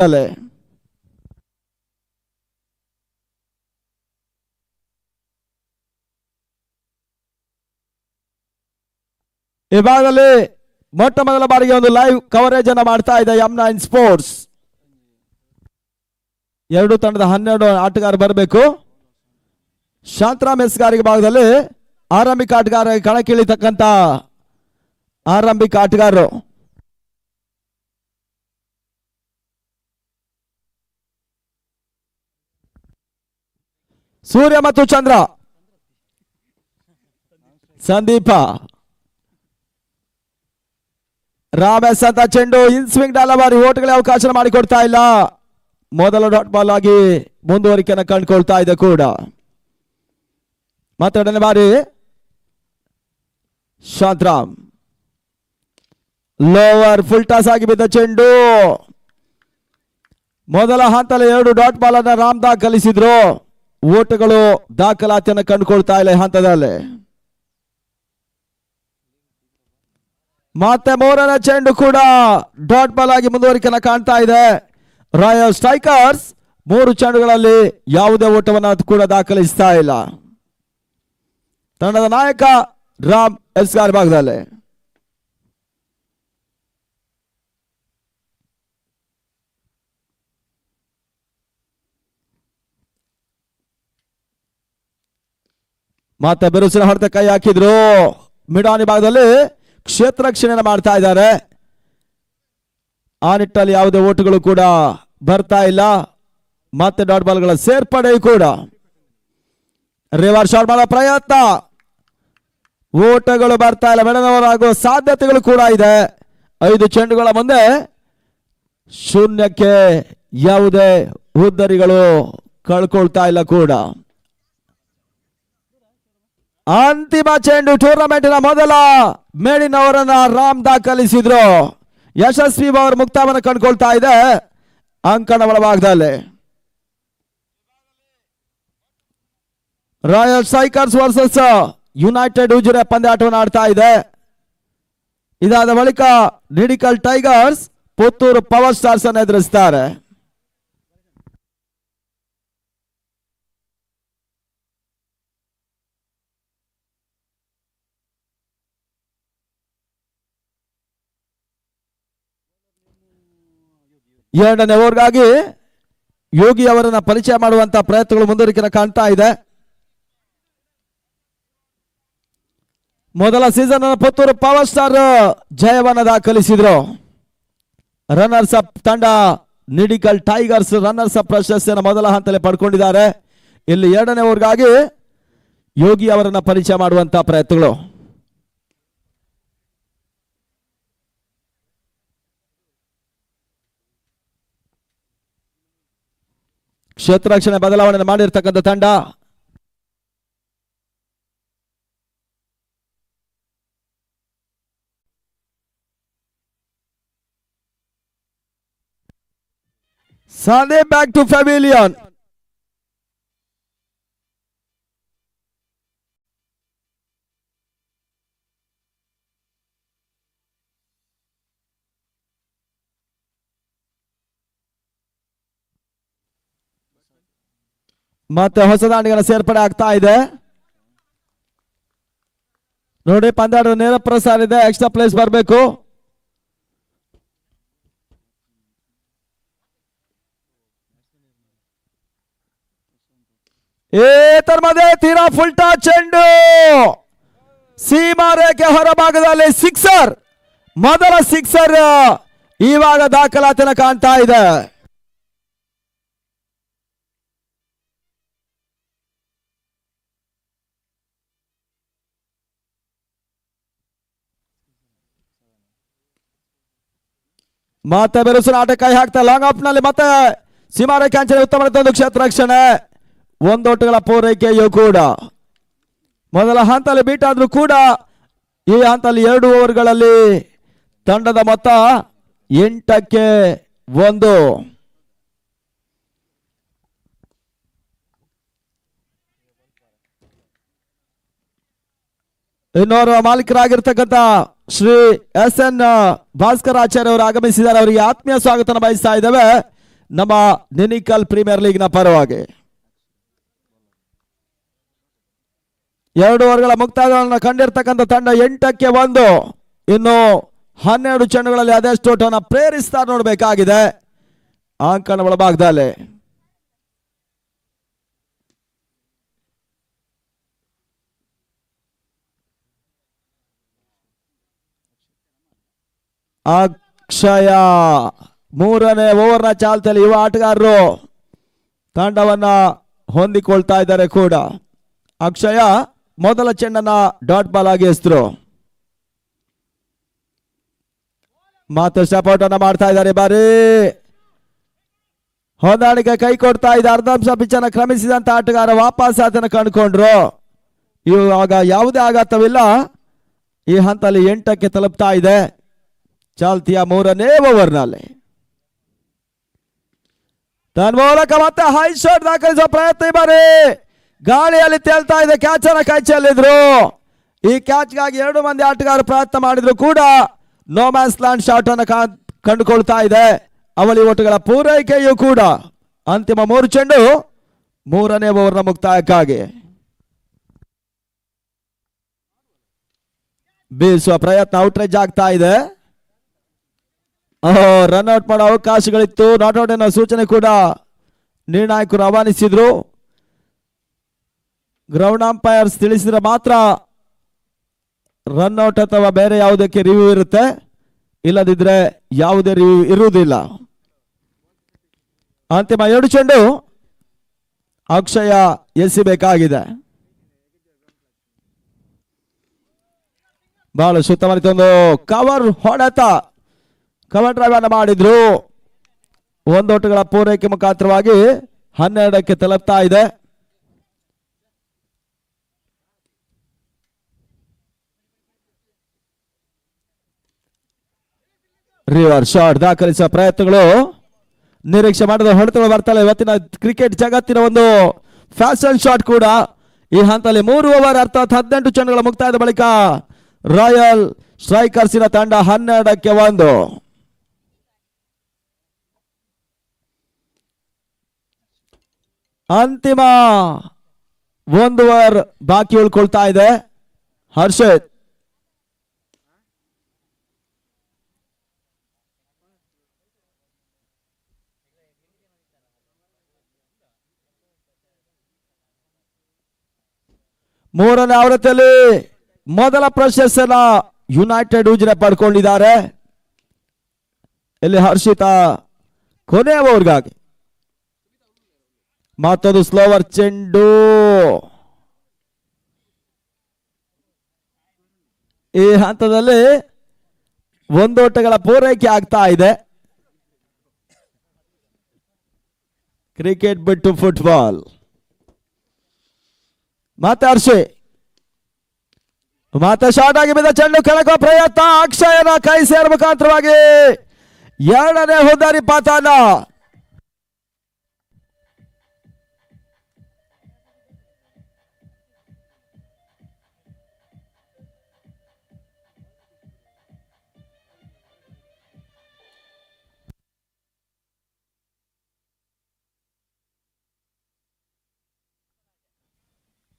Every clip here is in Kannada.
ಈ ಭಾಗದಲ್ಲಿ ಮೊಟ್ಟ ಮೊದಲ ಬಾರಿಗೆ ಒಂದು ಲೈವ್ ಕವರೇಜ್ ಅನ್ನು ಮಾಡ್ತಾ ಇದೆ M9 ಸ್ಪೋರ್ಟ್ಸ್. ಎರಡು ತಂಡದ 12 ಆಟಗಾರರು ಬರಬೇಕು. ಶಾಂತರಾಮ್ ಎಸ್ಗಾರಿಗೆ ಭಾಗದಲ್ಲಿ ಆರಂಭಿಕ ಆಟಗಾರ ಕಣಕ್ಕಿಳಿತಕ್ಕಂತ ಆರಂಭಿಕ ಆಟಗಾರರು. ಸೂರ್ಯ ಮತ್ತು ಚಂದ್ರ, ಸಂದೀಪ, ರಾಮೇಶ್ ಅಂತ ಚೆಂಡು ಇನ್ಸ್ವಿಂಗ್ ಹಲವಾರು ಓಟ್ಗಳಿಗೆ ಅವಕಾಶ ಮಾಡಿಕೊಡ್ತಾ ಇಲ್ಲ. ಮೊದಲ ಡಾಟ್ ಬಾಲ್ ಆಗಿ ಮುಂದುವರಿಕೆಯನ್ನು ಕಂಡುಕೊಳ್ತಾ ಇದೆ ಕೂಡ. ಮತ್ತೊಂದನೇ ಬಾರಿ ಶಾಂತರಾಮ್ ಲೋವರ್ ಫುಲ್ ಟಾಸ್ ಆಗಿ ಬಿದ್ದ ಚೆಂಡು. ಮೊದಲ ಹಂತದಲ್ಲಿ 2 ಡಾಟ್ ಬಾಲ್ ಅನ್ನ ರಾಮ್ ದಾಖಲಿಸಿದ್ರು. ಓಟಗಳು ದಾಖಲಾತಿಯನ್ನು ಕಂಡುಕೊಳ್ತಾ ಇಲ್ಲ ಈ ಹಂತದಲ್ಲಿ. ಮತ್ತೆ ಮೂರನೇ ಚೆಂಡು ಕೂಡ ಡಾಟ್ ಬಾಲ್ ಆಗಿ ಮುಂದುವರಿಕೆಯನ್ನು ಕಾಣ್ತಾ ಇದೆ. ರಾಯಲ್ ಸ್ಟ್ರೈಕರ್ಸ್ 3 ಚೆಂಡುಗಳಲ್ಲಿ ಯಾವುದೇ ಓಟವನ್ನು ಕೂಡ ದಾಖಲಿಸ್ತಾ ಇಲ್ಲ. ತಂಡದ ನಾಯಕ ರಾಮ್ ಎಸ್ಗಾರ್ ಭಾಗದಲ್ಲಿ. ಮತ್ತೆ ಬಿರುಸಿನ ಹೊಡೆತ ಕೈ ಹಾಕಿದ್ರು. ಮಿಡಾನಿ ಭಾಗದಲ್ಲಿ ಕ್ಷೇತ್ರ ರಕ್ಷಣೆಯನ್ನು ಮಾಡ್ತಾ ಇದ್ದಾರೆ. ಆ ನಿಟ್ಟಲ್ಲಿ ಯಾವುದೇ ಓಟುಗಳು ಕೂಡ ಬರ್ತಾ ಇಲ್ಲ. ಮತ್ತೆ ಡಾಟ್ ಬಾಲ್ಗಳ ಸೇರ್ಪಡೆ ಕೂಡ. ರಿವರ್ಸ್ ಶಾಟ್ ಮಾಡೋ ಪ್ರಯತ್ನ, ಓಟಗಳು ಬರ್ತಾ ಇಲ್ಲ. ಬೆಳೆದವರಾಗುವ ಸಾಧ್ಯತೆಗಳು ಕೂಡ ಇದೆ. 5 ಚೆಂಡುಗಳ ಮುಂದೆ ಶೂನ್ಯಕ್ಕೆ ಯಾವುದೇ ಉದ್ದರಿಗಳು ಕಳ್ಕೊಳ್ತಾ ಇಲ್ಲ ಕೂಡ. ಅಂತಿಮ ಚೆಂಡು ಟೂರ್ನಮೆಂಟಿನ ಮೊದಲ ಮೇಡಿನವರನ್ನ ರಾಮ್ ದಾಖಲಿಸಿದ್ರು. ಯಶಸ್ವಿ ಅವರು ಮುಕ್ತಾಯವನ್ನು ಕಂಡುಕೊಳ್ತಾ ಇದೆ ಅಂಕಣ ಒಳಭಾಗದಲ್ಲಿ. Royal strikers versus united Ujire ಪಂದ್ಯಾಟವನ್ನು ಆಡ್ತಾ ಇದೆ. ಇದಾದ ಬಳಿಕ Nidikal tigers Puttur power stars ಅನ್ನು ಎದುರಿಸ್ತಾರೆ. ಎರಡನೇ ಓವರ್ಗಾಗಿ ಯೋಗಿ ಅವರನ್ನ ಪರಿಚಯ ಮಾಡುವಂತಹ ಪ್ರಯತ್ನಗಳು ಮುಂದುವರಿಕೆ ಕಾಣ್ತಾ ಇದೆ. ಮೊದಲ ಸೀಸನ್ ಪುತ್ತೂರು ಪವರ್ ಸ್ಟಾರ್ ಜಯವನ್ನು ದಾಖಲಿಸಿದ್ರು. ರನ್ನರ್ಸ್ ಅಪ್ ತಂಡ ನಿಡಿಕಲ್ ಟೈಗರ್ಸ್ ರನ್ನರ್ಸ್ ಅಪ್ ಪ್ರಶಸ್ತಿಯನ್ನು ಮೊದಲ ಹಂತದಲ್ಲಿ ಪಡ್ಕೊಂಡಿದ್ದಾರೆ. ಇಲ್ಲಿ ಎರಡನೇ ಓವರ್ಗಾಗಿ ಯೋಗಿ ಅವರನ್ನ ಪರಿಚಯ ಮಾಡುವಂತಹ ಪ್ರಯತ್ನಗಳು. ಕ್ಷೇತ್ರ ರಕ್ಷಣೆ ಬದಲಾವಣೆ ಮಾಡಿರ್ತಕ್ಕಂಥ ತಂಡ. Sunday back to Pavilion. ಮತ್ತೆ ಹೊಸ ದಾಂಡಿಗಳ ಸೇರ್ಪಡೆ ಆಗ್ತಾ ಇದೆ ನೋಡಿ. ಪಂದ್ಯಾಟದ ನೇರ ಪ್ರಸಾರ ಇದೆ. ಎಕ್ಸ್ಟ್ರಾ ಪ್ಲೇಸ್ ಬರಬೇಕು. ಏತರ್ಮದೆ ತೀರಾ ಫುಲ್ಟಾ ಚೆಂಡು ಸೀಮಾ ರೇಖೆ ಹೊರಭಾಗದಲ್ಲಿ ಸಿಕ್ಸರ್. ಮೊದಲ ಸಿಕ್ಸರ್ ಇವಾಗ ದಾಖಲಾತಿನ ಕಾಣ್ತಾ ಇದೆ. ಮತ್ತೆ ಬೆರುಸಿನ ಆಟ ಕೈ ಹಾಕ್ತಾ ಲಾಂಗ್ ಆಫ್ ನಲ್ಲಿ ಮತ್ತೆ ಸೀಮಾ ರೇಖೆ ಅಂಚನೆ ಉತ್ತಮ ಒಂದು ಕ್ಷೇತ್ರ ರಕ್ಷಣೆ. ಒಂದೋಟಗಳ ಪೂರೈಕೆಯೂ ಕೂಡ ಮೊದಲ ಹಂತದಲ್ಲಿ ಬೀಟ್ ಆದ್ರೂ ಕೂಡ ಈ ಹಂತದಲ್ಲಿ 2 ಓವರ್ಗಳಲ್ಲಿ ತಂಡದ ಮೊತ್ತ 8ಕ್ಕೆ 1. ಇನ್ನೋರ್ವ ಮಾಲೀಕರಾಗಿರ್ತಕ್ಕಂಥ ಶ್ರೀ SN ಭಾಸ್ಕರ್ ಆಚಾರ್ಯ ಅವರು ಆಗಮಿಸಿದ್ದಾರೆ. ಅವರಿಗೆ ಆತ್ಮೀಯ ಸ್ವಾಗತ ಬಯಸ್ತಾ ಇದ್ದೇವೆ. ನಮ್ಮ ನಿನಿಕಲ್ ಪ್ರೀಮಿಯರ್ ಲೀಗ್ನ ಪರವಾಗಿ. 2 ಓವರ್ಗಳ ಮುಕ್ತಾಯವನ್ನು ಕಂಡಿರ್ತಕ್ಕಂಥ ತಂಡ 8ಕ್ಕೆ 1. ಇನ್ನು 12 ಚೆಂಡುಗಳಲ್ಲಿ ಅದೆಷ್ಟು ಓಟವನ್ನು ಪ್ರೇರಿಸ್ತಾ ನೋಡಬೇಕಾಗಿದೆ ಅಂಕಣ ಒಳಭಾಗದಲ್ಲಿ. ಅಕ್ಷಯ 3ನೇ ಓವರ್ನ ಚಾಲ್ತಿಯಲ್ಲಿ ಯುವ ಆಟಗಾರರು ತಂಡವನ್ನ ಹೊಂದಿಕೊಳ್ತಾ ಇದ್ದಾರೆ ಕೂಡ. ಅಕ್ಷಯ ಮೊದಲ ಚೆಂಡನ್ನ ಡಾಟ್ ಬಾಲ್ ಆಗಿ ಎಸೆದ್ರು. ಮಾತು ಸಪೋರ್ಟ್ ಅನ್ನ ಮಾಡ್ತಾ ಇದ್ದಾರೆ. ಬಾರಿ ಹೊಂದಾಣಿಕೆ ಕೈ ಕೊಡ್ತಾ ಇದ್ದ ಅರ್ಧಾಂಶ ಪಿಚ್ಚನ್ನು ಕ್ರಮಿಸಿದಂತ ಆಟಗಾರ ವಾಪಸ್ ಅದನ್ನು ಕಂಡುಕೊಂಡ್ರು. ಇವಾಗ ಯಾವುದೇ ಆಘಾತವಿಲ್ಲ. ಈ ಹಂತದಲ್ಲಿ 8ಕ್ಕೆ ತಲುಪ್ತಾ ಇದೆ ಚಾಲ್ತಿಯ 3ನೇ ಓವರ್ನಲ್ಲಿ. ತನ್ಮೂಲಕ ಮತ್ತೆ ಹೈ ಶಾಟ್ ದಾಖಲಿಸುವ ಪ್ರಯತ್ನ. ಬಾರಿ ಗಾಳಿಯಲ್ಲಿ ತೇಲ್ತಾ ಇದೆ. ಕ್ಯಾಚ್ ಅನ್ನ ಕೈ ಚೆಲ್ಲಿದ್ರು. ಈ ಕ್ಯಾಚ್ಗಾಗಿ 2 ಮಂದಿ ಆಟಗಾರರು ಪ್ರಯತ್ನ ಮಾಡಿದ್ರು ಕೂಡ ನೋ ಮ್ಯಾನ್ಸ್ ಲ್ಯಾಂಡ್ ಶಾಟ್ ಅನ್ನು ಕಂಡುಕೊಳ್ತಾ ಇದೆ. ಅವಳಿ ಓಟುಗಳ ಪೂರೈಕೆಯೂ ಕೂಡ. ಅಂತಿಮ 3 ಚೆಂಡು 3ನೇ ಓವರ್ನ ಮುಕ್ತಾಯಕ್ಕಾಗಿ. ಬೀಸುವ ಪ್ರಯತ್ನ ಔಟ್ರೇಜ್ ಆಗ್ತಾ ಇದೆ. ರನ್ಔಟ್ ಮಾಡೋ ಅವಕಾಶಗಳಿತ್ತು. ನಾಟ್ಔಟ್ ಅನ್ನೋ ಸೂಚನೆ ಕೂಡ ನಿರ್ಣಾಯಕರು ರವಾನಿಸಿದ್ರು. ಗ್ರೌಂಡ್ ಅಂಪೈರ್ಸ್ ತಿಳಿಸಿದ್ರೆ ಮಾತ್ರ ರನ್ಔಟ್ ಅಥವಾ ಬೇರೆ ಯಾವುದಕ್ಕೆ ರಿವ್ಯೂ ಇರುತ್ತೆ, ಇಲ್ಲದಿದ್ರೆ ಯಾವುದೇ ರಿವ್ಯೂ ಇರುವುದಿಲ್ಲ. ಅಂತಿಮ 2 ಚೆಂಡು ಅಕ್ಷಯ ಎಸಿಬೇಕಾಗಿದೆ. ಬಹಳ ಸುತ್ತಮುತ್ತ ಕವರ್ ಹೊಡೆತ ಕವರ್ ಡ್ರೈವ್ ಅನ್ನು ಮಾಡಿದ್ರು. 1 ಓಟಗಳ ಪೂರೈಕೆ ಮುಖಾಂತರವಾಗಿ 12ಕ್ಕೆ ತಲುಪ್ತಾ ಇದೆ. ರಿವರ್ಸ್ ಶಾಟ್ ದಾಖಲಿಸುವ ಪ್ರಯತ್ನಗಳು ನಿರೀಕ್ಷೆ ಮಾಡಿದ ಹೊಡೆತಗಳು ಬರ್ತಾರೆ. ಇವತ್ತಿನ ಕ್ರಿಕೆಟ್ ಜಗತ್ತಿನ ಒಂದು ಫ್ಯಾಷನ್ ಶಾಟ್ ಕೂಡ. ಈ ಹಂತದಲ್ಲಿ 3 ಓವರ್ ಅರ್ಥಾತ್ 18 ಚೆಂಡುಗಳ ಮುಕ್ತಾಯದ ಬಳಿಕ ರಾಯಲ್ ಸ್ಟ್ರೈಕರ್ಸಿನ ತಂಡ 12ಕ್ಕೆ 1. ಅಂತಿಮ 1 ಓವರ್ ಬಾಕಿ ಉಳ್ಕೊಳ್ತಾ ಇದೆ. ಹರ್ಷಿತ್ ಮೂರನೇ ಆವೃತ್ತಿಯಲ್ಲಿ ಮೊದಲ ಪ್ರಶಸ್ತಿಯನ್ನ ಯುನೈಟೆಡ್ ಉಜಿರೆ ಪಡ್ಕೊಂಡಿದ್ದಾರೆ. ಇಲ್ಲಿ ಹರ್ಷಿತ ಕೊನೆಯ ಓವರ್ಗಾಗಿ ಮತ್ತೊಂದು ಸ್ಲೋವರ್ ಚೆಂಡು. ಈ ಹಂತದಲ್ಲಿ 1 ಓಟಗಳ ಪೂರೈಕೆ ಆಗ್ತಾ ಇದೆ. ಕ್ರಿಕೆಟ್ ಬಿಟ್ಟು ಫುಟ್ಬಾಲ್. ಮತ್ತೆ ಹರ್ಷಿ ಮತ್ತೆ ಶಾರ್ಟ್ ಆಗಿ ಬಿದ್ದ ಚೆಂಡು ಕೆಳಗುವ ಪ್ರಯತ್ನ. ಅಕ್ಷಯನ ಕೈ ಸೇರ ಮುಖಾಂತರವಾಗಿ 2ನೇ ಹುದ್ದಾರಿ ಪಾತಾನ.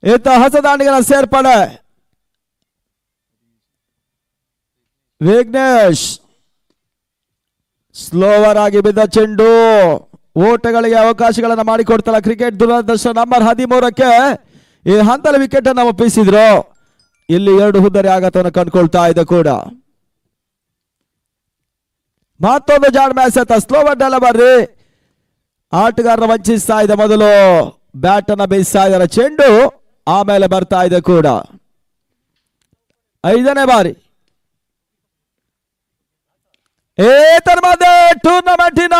ಈತ ಹೊಸದಾಂಡಿಗರ ಸೇರ್ಪಡೆ ವಿಘ್ನೇಶ್. ಸ್ಲೋವರ್ ಆಗಿ ಬಿದ್ದ ಚೆಂಡು ಓಟಗಳಿಗೆ ಅವಕಾಶಗಳನ್ನು ಮಾಡಿಕೊಡ್ತಲ್ಲ ಕ್ರಿಕೆಟ್ ದುರದರ್ಶನ ನಂಬರ್ 13ಕ್ಕೆ ಈ ಹಂತದಲ್ಲಿ ವಿಕೆಟ್ ಅನ್ನು ಒಪ್ಪಿಸಿದ್ರು. ಇಲ್ಲಿ 2 ಹುದ್ದರಿ ಆಘಾತವನ್ನು ಕಂಡುಕೊಳ್ತಾ ಇದೆ ಕೂಡ. ಮತ್ತೊಂದು ಜಾಡ್ ಮ್ಯಾಚ್ ಸ್ಲೋವರ್ ಡೆಲಿವರಿ. ಆಟಗಾರರ ವಂಚಿಸ್ತಾ ಇದೆ. ಮೊದಲು ಬ್ಯಾಟ್ ಅನ್ನ ಬೇಯಿಸ್ತಾ ಇದ್ದಾರೆ. ಚೆಂಡು ಆಮೇಲೆ ಬರ್ತಾ ಇದೆ ಕೂಡ. 5ನೇ ಬಾರಿ ಟೂರ್ನಮೆಂಟಿನ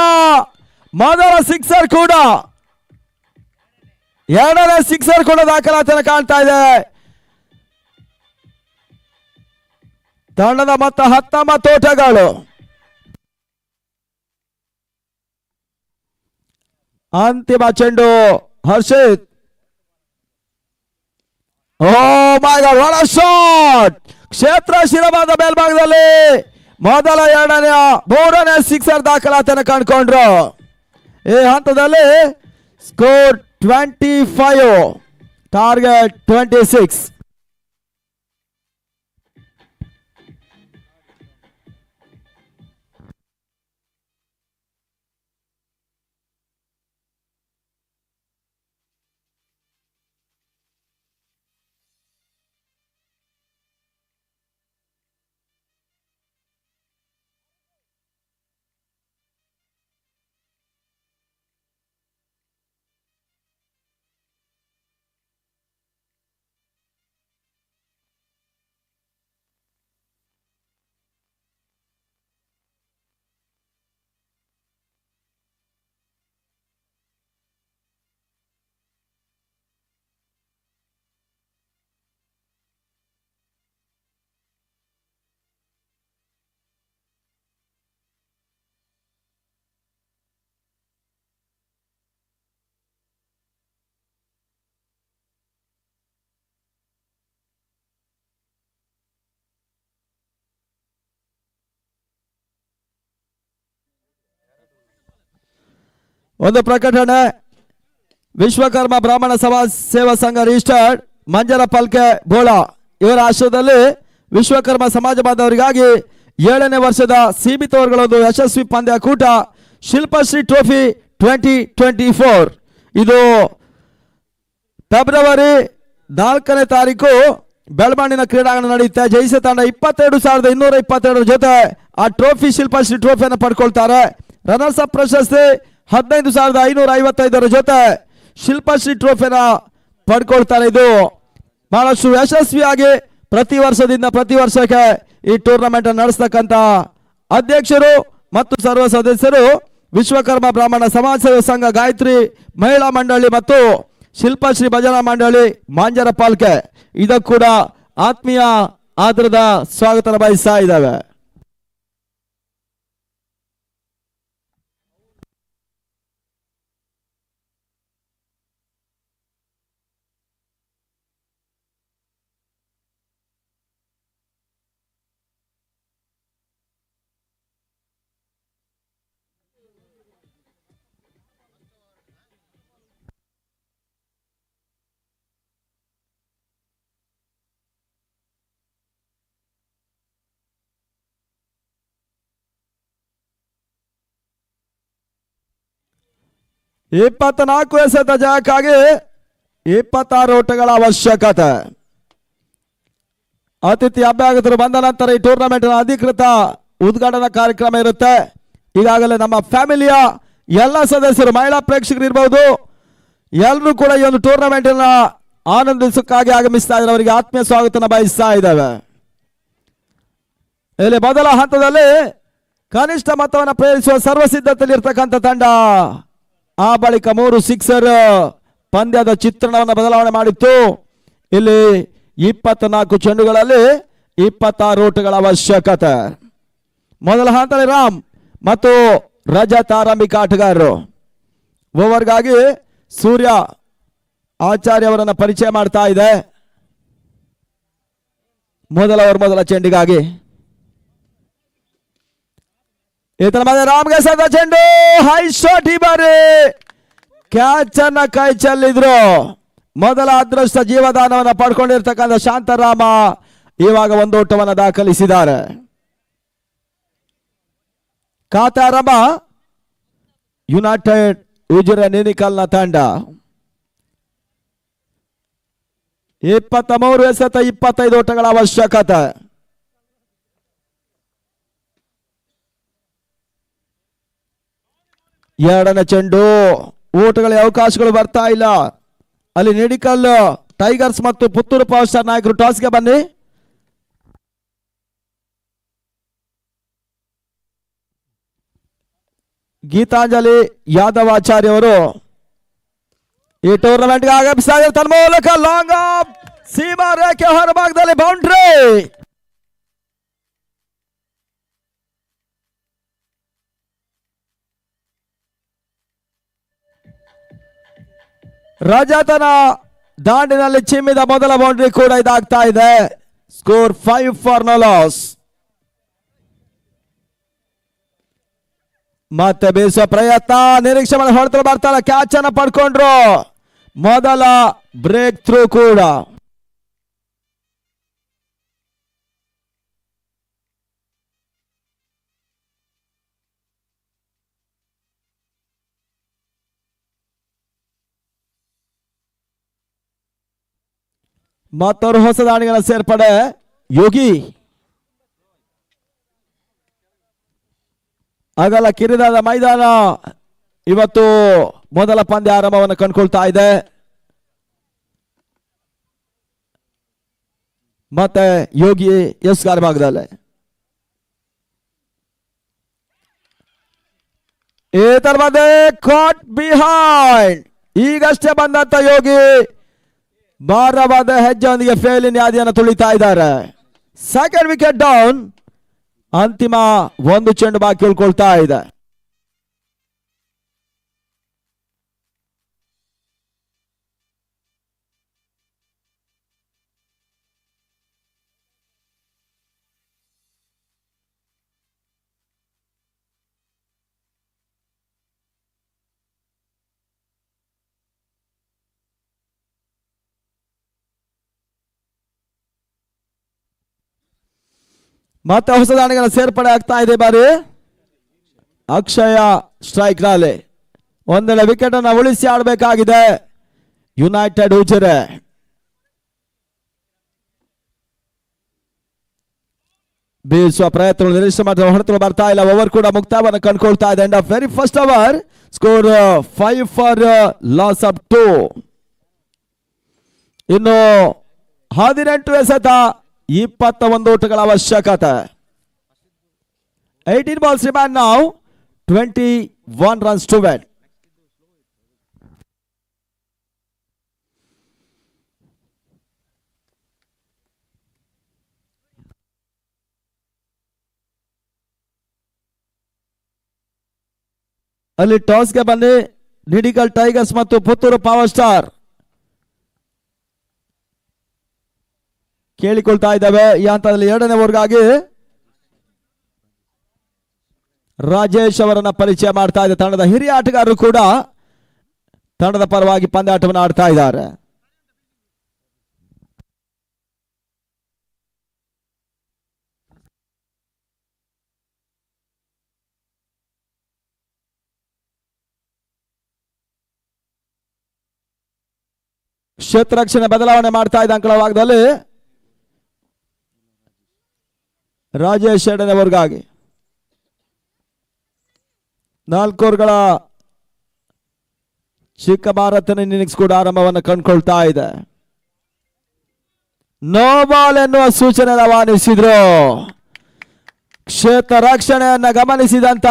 ಮೊದಲ ಸಿಕ್ಸರ್ ಕೂಡ 2ನೇ ಸಿಕ್ಸರ್ ಕೂಡ ದಾಖಲಾತಿಯನ್ನು ಕಾಣ್ತಾ ಇದೆ. ತಂಡದ ಮೊತ್ತ 19 ಓಟಗಳು. ಅಂತಿಮ ಚೆಂಡು ಹರ್ಷಿತ್. ಓ ಮೈ ಗಾಡ್, ವಾಟ್ ಅ ಶಾಟ್! ಕ್ಷೇತ್ರ ಶಿರಬಾದ ಮೇಲ್ಭಾಗದಲ್ಲಿ ಮೊದಲ 2ನೇ 3ನೇ ಸಿಕ್ಸರ್ ದಾಖಲಾತಿಯನ್ನು ಕಂಡುಕೊಂಡ್ರು. ಈ ಹಂತದಲ್ಲಿ ಸ್ಕೋರ್ 25, ಟಾರ್ಗೆಟ್ 26. ಒಂದು ಪ್ರಕಟಣೆ. ವಿಶ್ವಕರ್ಮ ಬ್ರಾಹ್ಮಣ ಸಮಾಜ ಸೇವಾ ಸಂಘ ರಿಜಿಸ್ಟರ್ಡ್ ಮಂಜರ ಪಲ್ಕೆ ಬೋಳ ಇವರ ಆಶ್ರಯದಲ್ಲಿ ವಿಶ್ವಕರ್ಮ ಸಮಾಜ ಬಾಂಧವರಿಗಾಗಿ 7ನೇ ವರ್ಷದ ಸೀಮಿತ ವರ್ಗಗಳ ಒಂದು ಯಶಸ್ವಿ ಪಂದ್ಯಾಕೂಟ ಶಿಲ್ಪಶ್ರೀ ಟ್ರೋಫಿ 2024. ಇದು ಫೆಬ್ರವರಿ 4ನೇ ತಾರೀಕು ಬೆಳಮಣ್ಣಿನ ಕ್ರೀಡಾಂಗಣ ನಡೆಯುತ್ತೆ. ಜಯಿಸಿದ ತಂಡ 22,222 ಜೊತೆ ಆ ಟ್ರೋಫಿ ಶಿಲ್ಪಶ್ರೀ ಟ್ರೋಫಿಯನ್ನು ಪಡ್ಕೊಳ್ತಾರೆ. ರನ್ನರ್ಸ್ ಅಪ್ ಪ್ರಶಸ್ತಿ 15,555 ಜೊತೆ ಶಿಲ್ಪಶ್ರೀ ಟ್ರೋಫಿನ ಪಡ್ಕೊಳ್ತಾರೆ. ಇದು ಬಹಳಷ್ಟು ಯಶಸ್ವಿಯಾಗಿ ಪ್ರತಿ ವರ್ಷದಿಂದ ಪ್ರತಿ ವರ್ಷಕ್ಕೆ ಈ ಟೂರ್ನಮೆಂಟ್ ನಡೆಸತಕ್ಕಂತ ಅಧ್ಯಕ್ಷರು ಮತ್ತು ಸರ್ವ ಸದಸ್ಯರು ವಿಶ್ವಕರ್ಮ ಬ್ರಾಹ್ಮಣ ಸಮಾಜ ಸೇವಾ ಸಂಘ ಗಾಯತ್ರಿ ಮಹಿಳಾ ಮಂಡಳಿ ಮತ್ತು ಶಿಲ್ಪಶ್ರೀ ಭಜನಾ ಮಂಡಳಿ ಮಾಂಜರ ಪಾಲ್ಕೆ ಇದಕ್ಕೂ ಕೂಡ ಆತ್ಮೀಯ ಆದರದ ಸ್ವಾಗತ ಬಯಸ್ತಾ ಇದ್ದಾವೆ. ಇಪ್ಪತ್ನಾಲ್ಕು ಎಸೆತ ಜಯಕ್ಕಾಗಿ 26 ಓಟಗಳ ಅವಶ್ಯಕತೆ. ಅತಿಥಿ ಅಭ್ಯಾಗತರು ಬಂದ ನಂತರ ಈ ಟೂರ್ನಮೆಂಟ್ ಅಧಿಕೃತ ಉದ್ಘಾಟನಾ ಕಾರ್ಯಕ್ರಮ ಇರುತ್ತೆ. ಈಗಾಗಲೇ ನಮ್ಮ ಫ್ಯಾಮಿಲಿಯ ಎಲ್ಲ ಸದಸ್ಯರು ಮಹಿಳಾ ಪ್ರೇಕ್ಷಕರು ಇರಬಹುದು, ಎಲ್ಲರೂ ಕೂಡ ಈ ಒಂದು ಟೂರ್ನಮೆಂಟ್ ಆನಂದಿಸಕ್ಕಾಗಿ ಆಗಮಿಸ್ತಾ ಇದ್ದಾರೆ. ಅವರಿಗೆ ಆತ್ಮೀಯ ಸ್ವಾಗತನ ಬಯಸ್ತಾ ಇದ್ದಾವೆ. ಇಲ್ಲಿ ಮೊದಲ ಹಂತದಲ್ಲಿ ಕನಿಷ್ಠ ಮೊತ್ತವನ್ನು ಪ್ರೇರಿಸುವ ಸರ್ವಸಿದ್ಧತೆಯಲ್ಲಿ ಇರ್ತಕ್ಕಂಥ ತಂಡ ಆ ಬಳಿಕ 3 ಸಿಕ್ಸರ್ ಪಂದ್ಯದ ಚಿತ್ರಣವನ್ನು ಬದಲಾವಣೆ ಮಾಡಿತ್ತು. ಇಲ್ಲಿ 24 ಚೆಂಡುಗಳಲ್ಲಿ 26 ಓಟಗಳ ಅವಶ್ಯಕತೆ. ಮೊದಲ ಹಂತದಲ್ಲಿ ರಾಮ್ ಮತ್ತು ರಜತ್ ಆರಂಭಿಕ ಆಟಗಾರರು. ಓವರ್ಗಾಗಿ ಸೂರ್ಯ ಆಚಾರ್ಯ ಅವರನ್ನು ಪರಿಚಯ ಮಾಡ್ತಾ ಇದೆ. ಮೊದಲ ಚೆಂಡಿಗಾಗಿ ಈತನ ಮಧ್ಯೆ ರಾಮ್ಗೆ ಸದ ಚೆಂಡು ಹೈ ಶಾಟ್. ಈ ಬಾರಿ ಕ್ಯಾಚ್ ಅನ್ನ ಕೈ ಚೆಲ್ಲಿದ್ರು. ಮೊದಲ ಅದೃಷ್ಟ ಜೀವದಾನವನ್ನು ಪಡ್ಕೊಂಡಿರ್ತಕ್ಕಂಥ ಶಾಂತರಾಮ ಇವಾಗ ಒಂದು ಓಟವನ್ನು ದಾಖಲಿಸಿದ್ದಾರೆ. ಖಾತೆ ಆರಂಭ ಯುನೈಟೆಡ್ ಉಜಿರೆ ನಿನಿಕಲ್ನ ತಂಡ. 23 ಎಸೆತ 25 ಓಟಗಳ ಅವಶ್ಯಕತೆ. ಎರಡನೇ ಚೆಂಡು ಓಟಗಳ ಅವಕಾಶಗಳು ಬರ್ತಾ ಇಲ್ಲ. ಅಲ್ಲಿ ನಿಡಿಕಲ್ ಟೈಗರ್ಸ್ ಮತ್ತು ಪುತ್ತೂರು ಪವರ್ ಸ್ಟಾರ್ ನಾಯಕರು ಟಾಸ್ಗೆ ಬನ್ನಿ. ಗೀತಾಂಜಲಿ ಯಾದವ್ ಆಚಾರ್ಯ ಅವರು ಈ ಟೂರ್ನಮೆಂಟ್ಗೆ ಆಗಮಿಸ್ತಾ ಇದ್ದಾರೆ. ತನ್ನ ಮೂಲಕ ಲಾಂಗ್ ಆಫ್ ಸೀಮಾ ರೇಖೆ ಹೊರಭಾಗದಲ್ಲಿ ಬೌಂಡ್ರಿ. ರಜತನ ದಾಂಡಿನಲ್ಲಿ ಚಿಮ್ಮಿದ ಮೊದಲ ಬೌಂಡ್ರಿ ಕೂಡ ಇದಾಗ್ತಾ ಇದೆ. Score 5 for no loss. ಮತ್ತೆ ಬೀಸುವ ಪ್ರಯತ್ನ, ನಿರೀಕ್ಷೆ ಮಾಡಿ ಹೊಡೆತಲು ಬರ್ತಾರೆ, ಕ್ಯಾಚ್ ಅನ್ನ ಪಡ್ಕೊಂಡ್ರು. ಮೊದಲ ಬ್ರೇಕ್ ಥ್ರೂ ಕೂಡ. ಮತ್ತವರು ಹೊಸ ದಾಳಿಗಳ ಸೇರ್ಪಡೆ ಯೋಗಿ. ಅಗಲ ಕಿರಿದಾದ ಮೈದಾನ ಇವತ್ತು ಮೊದಲ ಪಂದ್ಯ ಆರಂಭವನ್ನು ಕಂಡುಕೊಳ್ತಾ ಇದೆ. ಮತ್ತೆ ಯೋಗಿ ಎಸ್ ಭಾಗದಲ್ಲಿ ಈ ತರವಾದ ಕಾಟ್ ಬಿಹೈಂಡ್. ಈಗಷ್ಟೇ ಬಂದಂತ ಯೋಗಿ ಭಾರವಾದ ಹೆಜ್ಜೆಯೊಂದಿಗೆ ಫೇಲಿನ ಯಾದಿಯನ್ನು ತುಳಿತಾ ಇದ್ದಾರೆ. Second wicket down. ಅಂತಿಮ ಒಂದು ಚೆಂಡು ಬಾಕಿ ಉಳ್ಕೊಳ್ತಾ ಇದೆ. ಮತ್ತೆ ಹೊಸ ದಾಳಿಗಳ ಸೇರ್ಪಡೆ ಆಗ್ತಾ ಇದೆ. ಬಾರಿ ಅಕ್ಷಯ ಸ್ಟ್ರೈಕ್ ನಲ್ಲಿ ಒಂದೆಡೆ ವಿಕೆಟ್ ಅನ್ನು ಉಳಿಸಿ ಆಡಬೇಕಾಗಿದೆ ಯುನೈಟೆಡ್ ಉಜಿರೆ. ಬೀಸುವ ಪ್ರಯತ್ನ ನಿರೀಕ್ಷೆ ಮಾಡಿದ ಹೊಡೆತಲು ಬರ್ತಾ ಇಲ್ಲ. ಓವರ್ ಕೂಡ ಮುಕ್ತಾಯವನ್ನು ಕಂಡುಕೊಳ್ತಾ ಇದೆ. End of very first over. Score 5 for loss of 2. ಇನ್ನು 18 ಎಸೆತ, 21 ಓಟಗಳ ಅವಶ್ಯಕತೆ. 18 balls remain now. 21 runs to win. ಅಲ್ಲಿ ಟಾಸ್ಗೆ ಬನ್ನಿ ನಿಡಿಗಲ್ ಟೈಗರ್ಸ್ ಮತ್ತು ಪುತ್ತೂರು ಪವರ್ ಸ್ಟಾರ್ ಕೇಳಿಕೊಳ್ತಾ ಇದ್ದಾವೆ. ಈ ಹಂತದಲ್ಲಿ ಎರಡನೇ ಓವರ್ಗಾಗಿ ರಾಜೇಶ್ ಅವರನ್ನ ಪರಿಚಯ ಮಾಡ್ತಾ ಇದೆ. ತಂಡದ ಹಿರಿಯ ಆಟಗಾರರು ಕೂಡ ತಂಡದ ಪರವಾಗಿ ಪಂದ್ಯಾಟವನ್ನು ಆಡ್ತಾ ಇದ್ದಾರೆ. ಕ್ಷೇತ್ರರಕ್ಷಣೆ ಬದಲಾವಣೆ ಮಾಡ್ತಾ ಇದ್ದ ಅಂಕಳ ಭಾಗದಲ್ಲಿ ರಾಜೇಶ್ ಎರಡನೇ ಓವರ್ಗಾಗಿ 4 ಓವರ್ಗಳ ಚಿಕ್ಕ ಭಾರತನ ಇನ್ನಿಂಗ್ಸ್ ಕೂಡ ಆರಂಭವನ್ನು ಕಂಡುಕೊಳ್ತಾ ಇದೆ. ನೋ ಬಾಲ್ ಎನ್ನುವ ಸೂಚನೆ ರವಾನಿಸಿದ್ರು. ಕ್ಷೇತ್ರ ರಕ್ಷಣೆಯನ್ನ ಗಮನಿಸಿದಂತ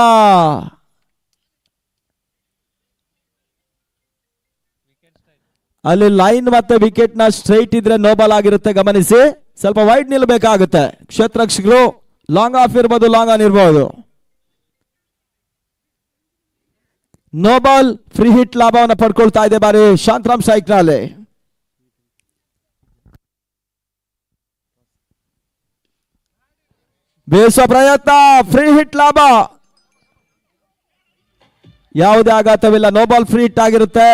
ಅಲ್ಲಿ ಲೈನ್ ಮತ್ತೆ ವಿಕೆಟ್ ನ ಸ್ಟ್ರೈಟ್ ಇದ್ರೆ ನೋ ಬಾಲ್ ಆಗಿರುತ್ತೆ. ಗಮನಿಸಿ, ಸ್ವಲ್ಪ ವೈಡ್ ನಿಲ್ಲಬೇಕಾಗುತ್ತೆ. ಕ್ಷೇತ್ರರಕ್ಷಕರು ಲಾಂಗ್ ಆಫ್ ಇರ್ಬೋದು, ಲಾಂಗ್ ಆನ್ ಇರ್ಬೋದು. ನೋ ಬಾಲ್ ಫ್ರೀ ಹಿಟ್ ಲಾಭವನ್ನು ಪಡ್ಕೊಳ್ತಾ ಇದೆ ಬಾರಿ ಶಾಂತರಾಮ್ ಸ್ಟ್ರೈಕ್ ನಲ್ಲಿ. ಬೇಸುವ ಪ್ರಯತ್ನ, ಫ್ರೀ ಹಿಟ್ ಲಾಭ, ಯಾವುದೇ ಆಘಾತವಿಲ್ಲ. ನೋ ಬಾಲ್ ಫ್ರೀ ಹಿಟ್ ಆಗಿರುತ್ತೆ.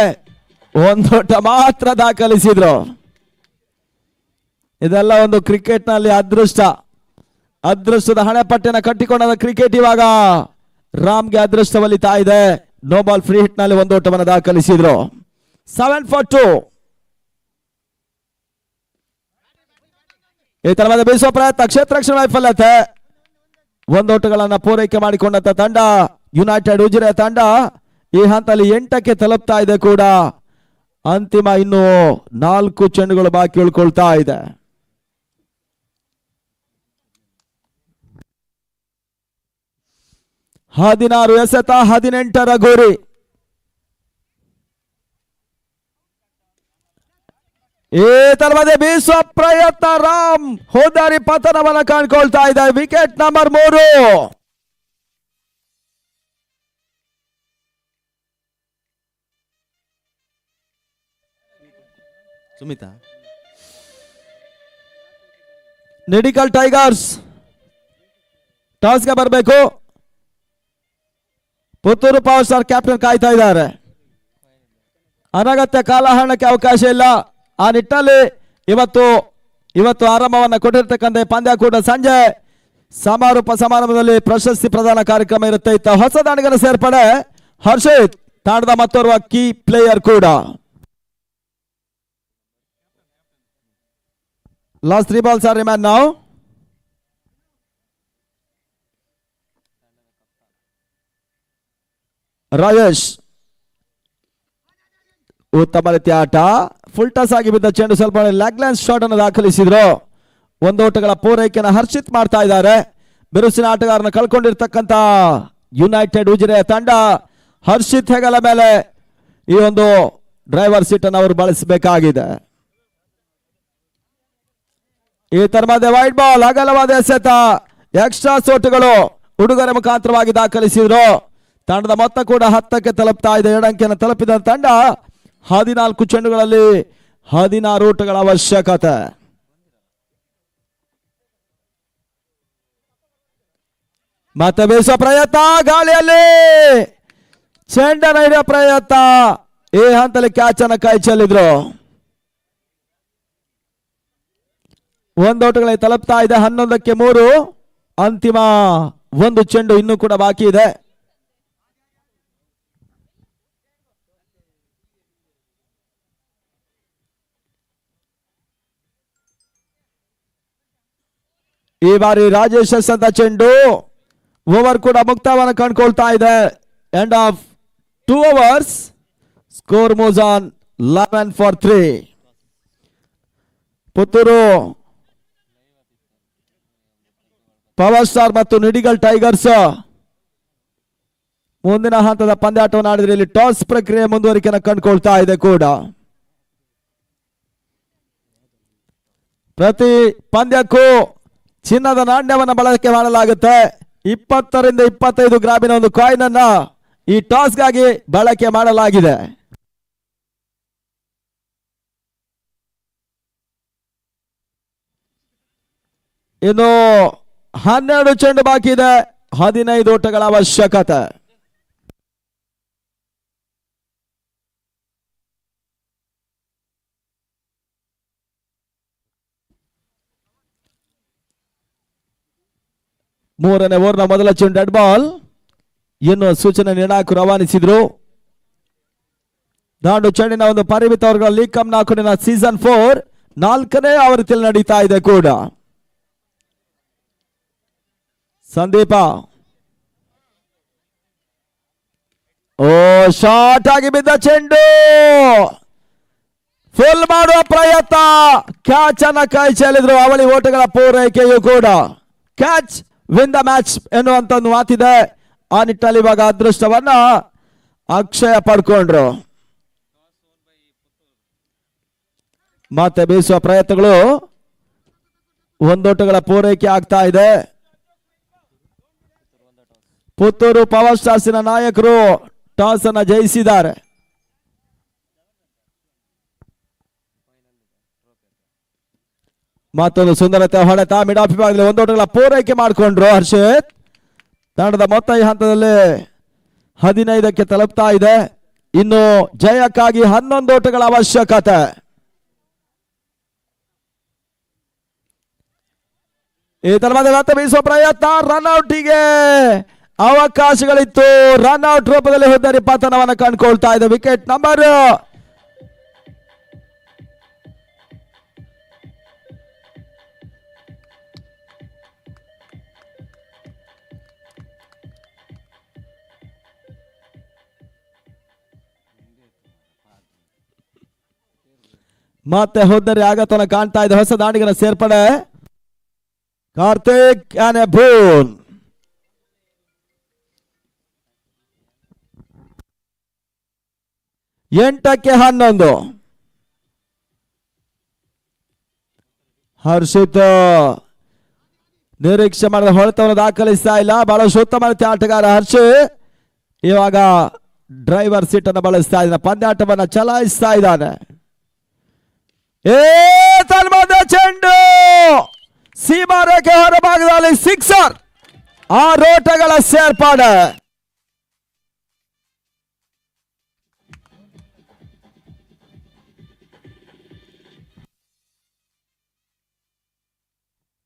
ಒಂದೋಟ ಮಾತ್ರ ದಾಖಲಿಸಿದ್ರು. ಇದೆಲ್ಲ ಒಂದು ಕ್ರಿಕೆಟ್ ನಲ್ಲಿ ಅದೃಷ್ಟದ ಹಣೆಪಟ್ಟಿನ ಕಟ್ಟಿಕೊಂಡ ಕ್ರಿಕೆಟ್ ಇವಾಗ ರಾಮ್ಗೆ ಅದೃಷ್ಟ ಒಲಿತಾ ಇದೆ. ನೋ ಬಾಲ್ ಫ್ರೀ ಹಿಟ್ ನಲ್ಲಿ ಒಂದೋಟವನ್ನು ದಾಖಲಿಸಿದ್ರು. 7 for 2. ಈ ತರವಾದ ಬೀಸುವ ಪ್ರಯತ್ನ, ಕ್ಷೇತ್ರರಕ್ಷಣೆ ವೈಫಲ್ಯತೆ. ಒಂದೋಟಗಳನ್ನ ಪೂರೈಕೆ ಮಾಡಿಕೊಂಡಂತ ತಂಡ ಯುನೈಟೆಡ್ ಉಜಿರೆ ತಂಡ ಈ ಹಂತದಲ್ಲಿ 8ಕ್ಕೆ ತಲುಪ್ತಾ ಇದೆ ಕೂಡ. ಅಂತಿಮ ಇನ್ನು 4 ಚೆಂಡುಗಳು ಬಾಕಿ ಉಳ್ಕೊಳ್ತಾ ಇದೆ. ಹದಿನಾರು ಎಸೆತ, 18ರ ಗುರಿ. ಈ ತರವಾದ ಬೀಸುವ ಪ್ರಯತ್ನ, ರಾಮ್ ಹೋದಾರಿ ಪತನವನ್ನು ಕಾಣ್ಕೊಳ್ತಾ ಇದೆ. Wicket number 3. ಸುಮಿತಾ, ನಿಡಿಕಲ್ ಟೈಗರ್ಸ್ ಟಾಸ್ಗೆ ಬರಬೇಕು. ಪುತ್ತೂರು ಪವರ್ ಸ್ಟಾರ್ ಕ್ಯಾಪ್ಟನ್ ಕಾಯ್ತಾ ಇದ್ದಾರೆ. ಅನಗತ್ಯ ಕಾಲಹರಣಕ್ಕೆ ಅವಕಾಶ ಇಲ್ಲ. ಆ ನಿಟ್ಟಿನಲ್ಲಿ ಇವತ್ತು ಆರಂಭವನ್ನು ಕೊಟ್ಟಿರ್ತಕ್ಕಂಥ ಪಂದ್ಯ ಕೂಡ ಸಂಜೆ ಸಮಾರೋಪ ಸಮಾರಂಭದಲ್ಲಿ ಪ್ರಶಸ್ತಿ ಪ್ರದಾನ ಕಾರ್ಯಕ್ರಮ ಇರುತ್ತೆ. ಇತ್ತ ಹೊಸ ದಾಂಡಿಗರ ಸೇರ್ಪಡೆ ಹರ್ಷಿತ್ ತಂಡದ ಮತ್ತೋರ್ವ ಕೀ ಪ್ಲೇಯರ್ ಕೂಡ. Last 3 balls are remain now. Rajesh ಉತ್ತಮ ರೀತಿಯ ಆಟ. ಫುಲ್ ಟಾಸ್ ಆಗಿ ಬಿದ್ದ ಚೆಂಡು ಸ್ವಲ್ಪ ಲೆಗ್ ಲೈನ್ ಶಾಟ್ ಅನ್ನು ದಾಖಲಿಸಿದ್ರು. 1 ಓಟಗಳ ಪೂರೈಕೆಯನ್ನು ಹರ್ಷಿತ್ ಮಾಡ್ತಾ ಇದ್ದಾರೆ. ಬಿರುಸಿನ ಆಟಗಾರನ ಕಳ್ಕೊಂಡಿರ್ತಕ್ಕಂಥ ಯುನೈಟೆಡ್ ಉಜಿರೆ ತಂಡ ಹರ್ಷಿತ್ ಹೆಗಲ ಮೇಲೆ ಈ ಒಂದು ಡ್ರೈವರ್ ಸೀಟ್ ಅನ್ನು ಅವರು ಬಳಸಬೇಕಾಗಿದೆ. ಈ ತರವಾದ ವೈಡ್ ಬಾಲ್ ಅಗಲವಾದ ಎಸೆತ ಎಕ್ಸ್ಟ್ರಾ ಸೋಟುಗಳು ಹುಡುಗರ ಮುಖಾಂತರವಾಗಿ ದಾಖಲಿಸಿದ್ರು. ತಂಡದ ಮೊತ್ತ ಕೂಡ 10ಕ್ಕೆ ತಲುಪ್ತಾ ಇದೆ. 2 ಅಂಕೆಯನ್ನು ತಲುಪಿದ ತಂಡ 14 ಚೆಂಡುಗಳಲ್ಲಿ 16 ಓಟಗಳ ಅವಶ್ಯಕತೆ. ಮತ್ತೆ ಬೀಸುವ ಪ್ರಯತ್ನ, ಗಾಳಿಯಲ್ಲಿ ಚೆಂಡನ್ನು ಹಿಡಿಯುವ ಪ್ರಯತ್ನ. ಈ ಹಂತದಲ್ಲಿ ಕ್ಯಾಚ್ ಅನ್ನು ಕೈ ಚೆಲ್ಲಿದ್ರು. 1 ಓಟಗಳಿಗೆ ತಲುಪ್ತಾ ಇದೆ. 11ಕ್ಕೆ 3. ಅಂತಿಮ 1 ಚೆಂಡು ಇನ್ನೂ ಕೂಡ ಬಾಕಿ ಇದೆ. ಈ ಬಾರಿ ರಾಜೇಶ್ ಅಂತ ಚೆಂಡು ಓವರ್ ಕೂಡ ಮುಕ್ತವನ್ನು ಕಂಡುಕೊಳ್ತಾ ಇದೆ. End of 2 overs. Score moves on 11 for 3. Puttur power star ಮತ್ತು ನಿಡಿಗಲ್ ಟೈಗರ್ಸ್ ಮುಂದಿನ ಹಂತದ ಪಂದ್ಯಾಟವನ್ನು ಆಡಿದ್ರೆ ಇಲ್ಲಿ ಟಾಸ್ ಪ್ರಕ್ರಿಯೆ ಮುಂದುವರಿಕೆಯನ್ನು ಕಂಡುಕೊಳ್ತಾ ಇದೆ ಕೂಡ. ಪ್ರತಿ ಪಂದ್ಯಕ್ಕೂ ಚಿನ್ನದ ನಾಣ್ಯವನ್ನು ಬಳಕೆ ಮಾಡಲಾಗುತ್ತೆ. 20ರಿಂದ 25 ಗ್ರಾಮಿನ ಒಂದು ಕಾಯಿನ್ ಅನ್ನ ಈ ಟಾಸ್ಗಾಗಿ ಬಳಕೆ ಮಾಡಲಾಗಿದೆ. ಇನ್ನು 12 ಚೆಂಡು ಬಾಕಿ ಇದೆ. 15 ಓಟಗಳ ಅವಶ್ಯಕತೆ. ಮೂರನೇ ಓವರ್ನ ಮೊದಲ ಚೆಂಡು ಡೆಡ್ ಬಾಲ್. ಇನ್ನು ಸೂಚನೆ ನಿರ್ಣಾಯಕರು ರವಾನಿಸಿದ್ರು. ದಾಂಡು ಚೆಂಡಿನ ಒಂದು ಪರಿಮಿತ ಓವರ್ಗಳ ಲೀಗ್ ಕಪ್ ನಾಲ್ಕುನ ಸೀಸನ್ 4 4ನೇ ಆವೃತ್ತಿಯಲ್ಲಿ ನಡೀತಾ ಇದೆ ಕೂಡ. ಸಂದೀಪ ಶಾರ್ಟ್ ಆಗಿ ಬಿದ್ದ ಚೆಂಡು ಫುಲ್ ಮಾಡುವ ಪ್ರಯತ್ನ. ಕ್ಯಾಚ್ ಅನ್ನ ಕೈ ಚೆಲ್ಲಿದ್ರು. ಅವಳಿ ಓಟಗಳ ಪೂರೈಕೆಯೂ ಕೂಡ. ಕ್ಯಾಚ್ ವಿನ್ ದ ಮ್ಯಾಚ್ ಎನ್ನುವಂತ ಒಂದು ಮಾತಿದೆ. ಆ ನಿಟ್ಟಿನಲ್ಲಿ ಇವಾಗ ಅದೃಷ್ಟವನ್ನ ಅಕ್ಷಯ ಪಡ್ಕೊಂಡ್ರು. ಮತ್ತೆ ಬೀಸುವ ಪ್ರಯತ್ನಗಳು 1 ಓಟಗಳ ಪೂರೈಕೆ ಆಗ್ತಾ ಇದೆ. ಪುತ್ತೂರು ಪವರ್ ಸ್ಟಾರ್ಸಿನ ನಾಯಕರು ಟಾಸ್ ಅನ್ನ ಜಯಿಸಿದ್ದಾರೆ. ಮತ್ತೊಂದು ಸುಂದರತೆ ಹೊಡೆತ. ಮಿಡ್ ಆಫ್ ವಿಭಾಗದಲ್ಲಿ 1 ಓಟಗಳ ಪೂರೈಕೆ ಮಾಡಿಕೊಂಡ್ರು ಹರ್ಷಿತ್. ತಂಡದ ಮೊತ್ತ ಈ ಹಂತದಲ್ಲಿ 15ಕ್ಕೆ ತಲುಪ್ತಾ ಇದೆ. ಇನ್ನು ಜಯಕ್ಕಾಗಿ 11 ಓಟಗಳ ಅವಶ್ಯಕತೆ. ಈ ತರವಾದ ಮತ್ತೆ ಬೀಸುವ ಪ್ರಯತ್ನ. ರನ್ಔಟಿಗೆ ಅವಕಾಶಗಳಿತ್ತು. ರನ್ಔಟ್ ರೂಪದಲ್ಲಿ ಹೋದರೆ ಪತನವನ್ನು ಕಂಡುಕೊಳ್ತಾ ಇದೆ. ವಿಕೆಟ್ ನಂಬರ್ ಮತ್ತೆ ಹೋದರೆ ಆಗತನ ಕಾಣ್ತಾ ಇದೆ. ಹೊಸ ದಾಂಡಿಗರ ಸೇರ್ಪಡೆ ಕಾರ್ತಿಕ್ ಆನೆ ಭೂನ್. ಎಂಟಕ್ಕೆ 11. ಹರ್ಷಿತ್ ನಿರೀಕ್ಷೆ ಮಾಡಿದ ಹೊಡೆತವನ್ನು ದಾಖಲಿಸ್ತಾ ಇಲ್ಲ. ಬಹಳಷ್ಟು ಉತ್ತಮ ರೀತಿಯ ಆಟಗಾರ ಹರ್ಷಿತ್. ಇವಾಗ ಡ್ರೈವರ್ ಸೀಟ್ ಅನ್ನು ಬಳಸ್ತಾ ಇದ್ದಾನೆ. ಪಂದ್ಯಾಟವನ್ನು ಚಲಾಯಿಸ್ತಾ ಇದ್ದಾನೆ. ತನ್ಮದ ಚೆಂಡು ಸೀಮಾ ರೇಖೆ ಹೊರಭಾಗದಲ್ಲಿ 6. 6 ಓಟಗಳ ಸೇರ್ಪಾಡೆ.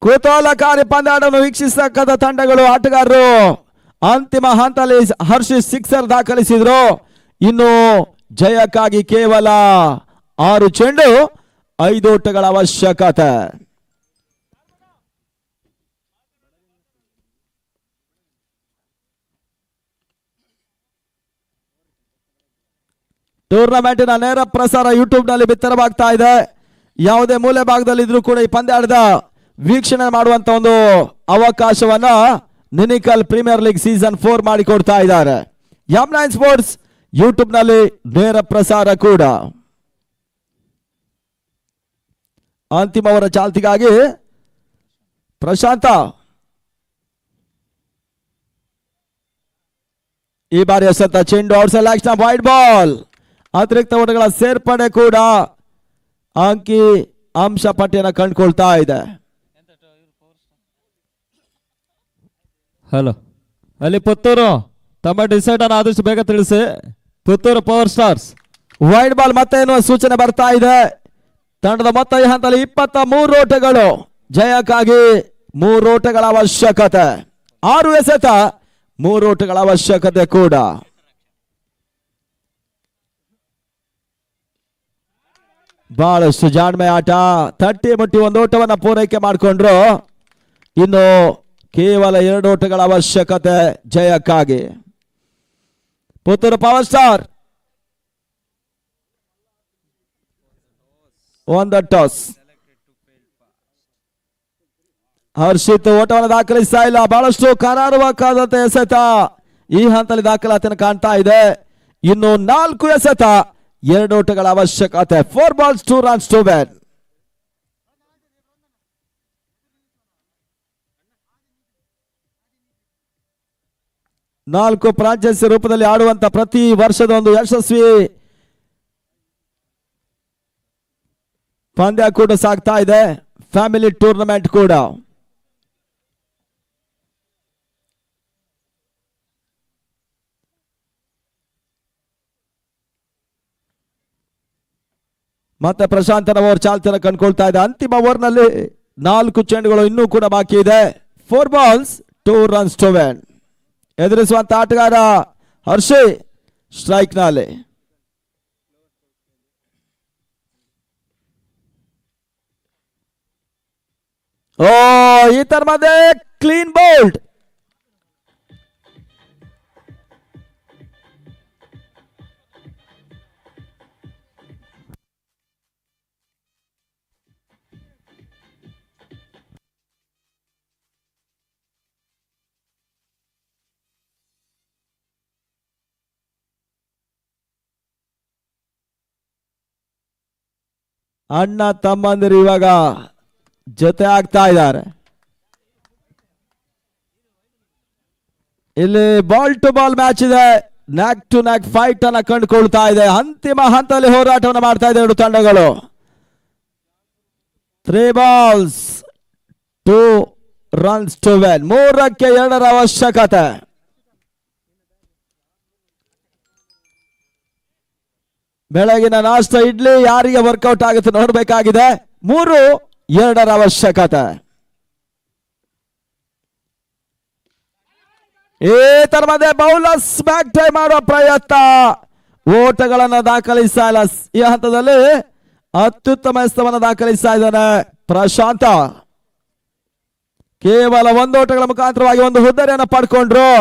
ಕುತೂಹಲಕಾರಿ ಪಂದ್ಯಾಟವನ್ನು ವೀಕ್ಷಿಸತಕ್ಕಂಥ ತಂಡಗಳು ಆಟಗಾರರು ಅಂತಿಮ ಹಂತದಲ್ಲಿ ಹರ್ಷಿತ್ ಸಿಕ್ಸರ್ ದಾಖಲಿಸಿದ್ರು. ಇನ್ನು ಜಯಕ್ಕಾಗಿ ಕೇವಲ 6 ಚೆಂಡು 5 ಓಟಗಳ ಅವಶ್ಯಕತೆ. ಟೂರ್ನಮೆಂಟಿನ ನೇರ ಪ್ರಸಾರ ಯೂಟ್ಯೂಬ್ ನಲ್ಲಿ ಬಿತ್ತರವಾಗ್ತಾ ಇದೆ. ಯಾವುದೇ ಮೂಲೆ ಭಾಗದಲ್ಲಿ ಇದ್ರೂ ಕೂಡ ಈ ಪಂದ್ಯಾಟದ ವೀಕ್ಷಣೆ ಮಾಡುವಂತ ಒಂದು ಅವಕಾಶವನ್ನ ನಿನಿಕಲ್ ಪ್ರೀಮಿಯರ್ ಲೀಗ್ ಸೀಸನ್ 4 ಮಾಡಿಕೊಡ್ತಾ ಇದ್ದಾರೆ. M9 ಸ್ಪೋರ್ಟ್ಸ್ ಯೂಟ್ಯೂಬ್ ನಲ್ಲಿ ನೇರ ಪ್ರಸಾರ ಕೂಡ. ಅಂತಿಮ ಅವರ ಚಾಲ್ತಿಗಾಗಿ ಪ್ರಶಾಂತ ಈ ಬಾರಿ ಎಸೆತ ಚೆಂಡು outside action wide ball. ಅತಿರಿಕ್ತ ಓಟಗಳ ಸೇರ್ಪಡೆ ಕೂಡ ಅಂಕಿ ಅಂಶ ಪಟ್ಟಿಯನ್ನು ಕಂಡುಕೊಳ್ತಾ ಇದೆ. ಹಲೋ ಅಲ್ಲಿ ಪುತ್ತೂರು ತಮ್ಮ ಡಿಸೈಡ್ ಅನ್ನು ಆದಷ್ಟು ಬೇಗ ತಿಳಿಸಿ. Puttur power stars wide ball ಮತ್ತೆ ಎನ್ನುವ ಸೂಚನೆ ಬರ್ತಾ ಇದೆ. ತಂಡದ ಮೊತ್ತ ಈ ಹಂತದಲ್ಲಿ 23 ಓಟಗಳು. ಜಯಕ್ಕಾಗಿ 3 ಓಟಗಳ ಅವಶ್ಯಕತೆ. 6 ಎಸೆತ 3 ಓಟಗಳ ಅವಶ್ಯಕತೆ ಕೂಡ. ಬಹಳಷ್ಟು ಜಾಣ್ಮೆ ಆಟ. ತಟ್ಟಿ ಮುಟ್ಟಿ 1 ಓಟವನ್ನ ಪೂರೈಕೆ ಮಾಡಿಕೊಂಡ್ರು. ಇನ್ನು ಕೇವಲ 2 ಓಟಗಳ ಅವಶ್ಯಕತೆ ಜಯಕ್ಕಾಗಿ. ಪುತ್ತೂರು ಪವರ್ ಸ್ಟಾರ್ ಒಂದು ಟಾಸ್. ಹರ್ಷಿತ್ ಓಟವನ್ನು ದಾಖಲಿಸ್ತಾ ಇಲ್ಲ. ಬಹಳಷ್ಟು ಕರಾರುವಾಕ್ಕಾದಂತೆ ಎಸೆತ ಈ ಹಂತದಲ್ಲಿ ದಾಖಲಾತಿಯನ್ನು ಕಾಣ್ತಾ ಇದೆ. ಇನ್ನು 4 ಎಸೆತ 2 ಓಟಗಳ ಅವಶ್ಯಕತೆ. 4 balls 2 runs to win. ನಾಲ್ಕು ಫ್ರಾಂಚೈಸಿ ರೂಪದಲ್ಲಿ ಆಡುವಂತ ಪ್ರತಿ ವರ್ಷದ ಒಂದು ಯಶಸ್ವಿ ಪಂದ್ಯ ಕೂಡ ಸಾಗ್ತಾ ಇದೆ. ಫ್ಯಾಮಿಲಿ ಟೂರ್ನಮೆಂಟ್ ಕೂಡ. ಮತ್ತೆ ಪ್ರಶಾಂತನ ಓವರ್ ಚಾಲ್ತಿಯನ್ನು ಕಂಡುಕೊಳ್ತಾ ಇದೆ. ಅಂತಿಮ ಓವರ್ ನಲ್ಲಿ 4 ಚೆಂಡುಗಳು ಇನ್ನೂ ಕೂಡ ಬಾಕಿ ಇದೆ. 4 balls 2 runs to win. ಎದುರಿಸುವಂತ ಆಟಗಾರ ಹರ್ಷಿ ಸ್ಟ್ರೈಕ್ ನಲ್ಲಿ. ಈ ತರ ಮಧ್ಯೆ ಕ್ಲೀನ್ ಬೌಲ್ಡ್. ಅಣ್ಣ ತಮ್ಮಂದಿರು ಇವಾಗ ಜೊತೆ ಆಗ್ತಾ ಇದ್ದಾರೆ. ಇಲ್ಲಿ ಬಾಲ್ ಟು ಬಾಲ್ ಮ್ಯಾಚ್ ಇದೆ. ನ್ಯಾಕ್ ಟು ನ್ಯಾಕ್ ಫೈಟ್ ಅನ್ನ ಕಂಡುಕೊಳ್ತಾ ಇದೆ. ಅಂತಿಮ ಹಂತದಲ್ಲಿ ಹೋರಾಟವನ್ನು ಮಾಡ್ತಾ ಇದೆ 2 ತಂಡಗಳು. 3 balls 2 runs to win. 3ಕ್ಕೆ 2ರ ಅವಶ್ಯಕತೆ. ಬೆಳಗಿನ ನಾಷ್ಟ ಇಡ್ಲಿ ಯಾರಿಗೆ ವರ್ಕೌಟ್ ಆಗುತ್ತೆ ನೋಡಬೇಕಾಗಿದೆ. 3 2ರ ಅವಶ್ಯಕತೆ. ಈ ತರ ಮಧ್ಯೆ ಬೌಲರ್ಸ್ ಬ್ಯಾಕ್ ಟೈ ಮಾಡುವ ಪ್ರಯತ್ನ. ಓಟಗಳನ್ನು ದಾಖಲಿಸ್ತಾ ಇಲ್ಲ. ಈ ಹಂತದಲ್ಲಿ ಅತ್ಯುತ್ತಮ ಎಸೆತವನ್ನು ದಾಖಲಿಸ್ತಾ ಇದ್ದಾನೆ ಪ್ರಶಾಂತ. ಕೇವಲ 1 ಓಟಗಳ ಮುಖಾಂತರವಾಗಿ 1 ಹುದ್ದರಿಯನ್ನು ಪಡ್ಕೊಂಡ್ರು.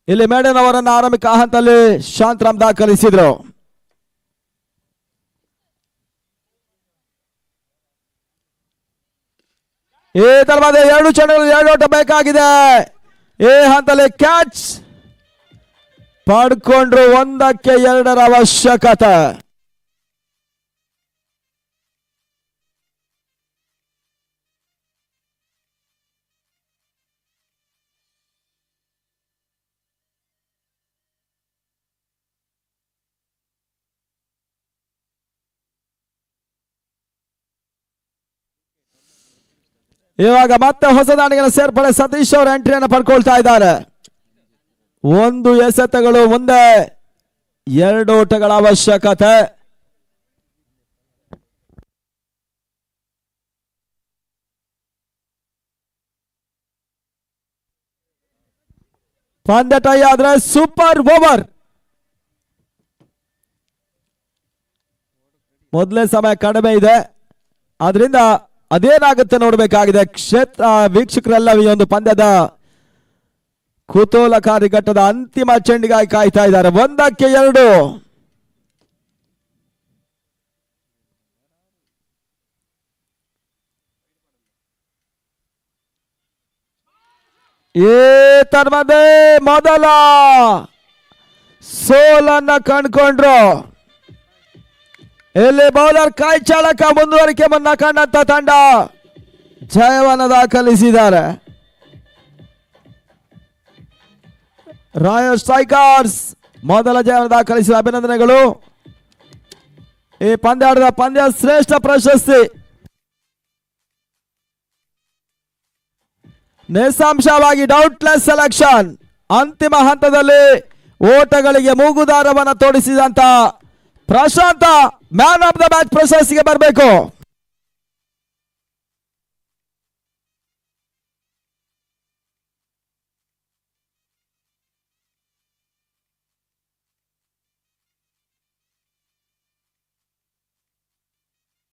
ಇಲ್ಲಿ ಮೇಡನ್ ಅವರನ್ನು ಆರಂಭಿಕ ಹಂತದಲ್ಲಿ ಶಾಂತರಾಮ್ ದಾಖಲಿಸಿದ್ರು. ಈ ತರವಾದ 2 ಚೆಂಡುಗಳು 2 ಓಟ ಬೇಕಾಗಿದೆ. ಈ ಹಂತದಲ್ಲಿ ಕ್ಯಾಚ್ ಪಡ್ಕೊಂಡ್ರು. 1ಕ್ಕೆ 2ರ ಅವಶ್ಯಕತೆ. ಇವಾಗ ಮತ್ತೆ ಹೊಸ ದಾಳಿಗಳ ಸೇರ್ಪಡೆ. ಸತೀಶ್ ಅವರ ಎಂಟ್ರಿಯನ್ನು ಪಡ್ಕೊಳ್ತಾ ಇದ್ದಾರೆ. 1 ಎಸೆತಗಳು ಮುಂದೆ 2 ಓಟಗಳ ಅವಶ್ಯಕತೆ. ಪಂದ್ಯ ಟೈ ಆದ್ರೆ ಸೂಪರ್ ಓವರ್. ಮೊದಲೇ ಸಮಯ ಕಡಿಮೆ ಇದೆ, ಆದ್ರಿಂದ ಅದೇನಾಗುತ್ತೆ ನೋಡಬೇಕಾಗಿದೆ. ವೀಕ್ಷಕರೆಲ್ಲ ಈ ಒಂದು ಪಂದ್ಯದ ಕುತೂಹಲಕಾರಿ ಘಟ್ಟದ ಅಂತಿಮ ಚೆಂಡಿಗಾಗಿ ಕಾಯ್ತಾ ಇದ್ದಾರೆ. 1-2. ಈ ತರ್ಮದೆ ಮೊದಲ ಸೋಲನ್ನ ಕಂಡುಕೊಂಡ್ರು. ಇಲ್ಲಿ ಬೌಲರ್ ಕೈ ಚಾಳಕ ಮುಂದುವರಿಕೆ ಮುನ್ನ ಕಂಡಂತ ತಂಡ ಜಯವನ್ನು ದಾಖಲಿಸಿದ್ದಾರೆ. ರಾಯಲ್ ಸ್ಟ್ರೈಕರ್ಸ್ ಮೊದಲ ಜಯವನ್ನು ದಾಖಲಿಸಿದ ಅಭಿನಂದನೆಗಳು. ಈ ಪಂದ್ಯಾಟದ ಪಂದ್ಯ ಶ್ರೇಷ್ಠ ಪ್ರಶಸ್ತಿ ನಿಸ್ಸಂಶಯವಾಗಿ ಡೌಟ್ಲೆಸ್ ಸೆಲೆಕ್ಷನ್. ಅಂತಿಮ ಹಂತದಲ್ಲಿ ಓಟಗಳಿಗೆ ಮೂಗುದಾರವನ್ನು ತೋಡಿಸಿದಂತ ಪ್ರಶಾಂತ ಮ್ಯಾನ್ ಆಫ್ ದ ಮ್ಯಾಚ್ ಪ್ರಶಸ್ತಿಗೆ ಬರಬೇಕು.